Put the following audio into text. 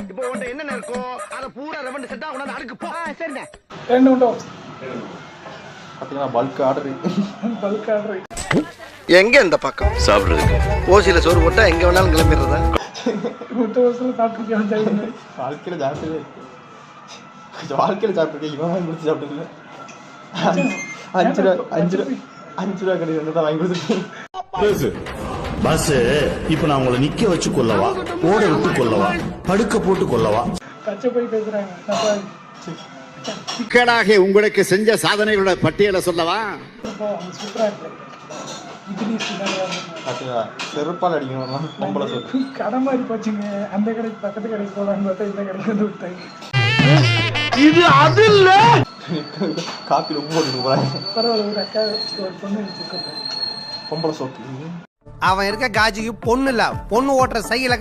இப்போ உன்கிட்ட என்ன இருக்கும் அதை பூரா ரெவண்டு செட்டா கொண்டாந்து அடுக்கு போ. சரிண்ணே. ரெண்டு உண்டோ பார்த்தீங்கன்னா பல்க் ஆர்டர் எங்க இந்த பக்கம் சாப்பிடுறது ஓசியில சோறு போட்டா எங்க வேணாலும் கிளம்பிடுறதா. முட்டை வருஷம் சாப்பிட்டுருக்கேன். வாழ்க்கையில் சாப்பிட்டதே கொஞ்சம் வாழ்க்கையில் சாப்பிட்டுருக்கேன். இவன் வாங்கி கொடுத்து சாப்பிட்டதில்ல. 5 ரூபா கிடையாது தான் வாங்கி கொடுத்துருக்கேன். பஸ் இப்ப நான் உங்களை நிக்க வச்சு கொள்ளவா, ஓட விட்டு கொள்ளவா, படுக்க போட்டு கொள்ளவா? பச்சை போய் பேசுறாங்க. சிக்கலாக உங்களுக்கு செஞ்ச சாதனைகளோட பட்டியலை சொல்லவா? சூப்பரா இருக்கு. இட்லி பார்த்தீங்களா செருப்பால் அடிக்கணும் பொம்பளை சோறு. கடை மாதிரி போச்சுங்க. அந்த கடைக்கு பக்கத்து கடைக்கு போகலான்னு பார்த்தா இந்த கடைக்கு வந்து விட்டாங்க. இது அது இல்ல. காப்பியில் உப்பு போட்டு போறாங்க. பரவாயில்ல, ஒரு அக்கா ஒரு பொண்ணு வச்சுருக்கோம். பொம்பளை சோப்பு. அவன் இருக்க காஜிக்கு பொண்ணு இல்ல, பொண்ணு ஓட்டுற சைக்கிள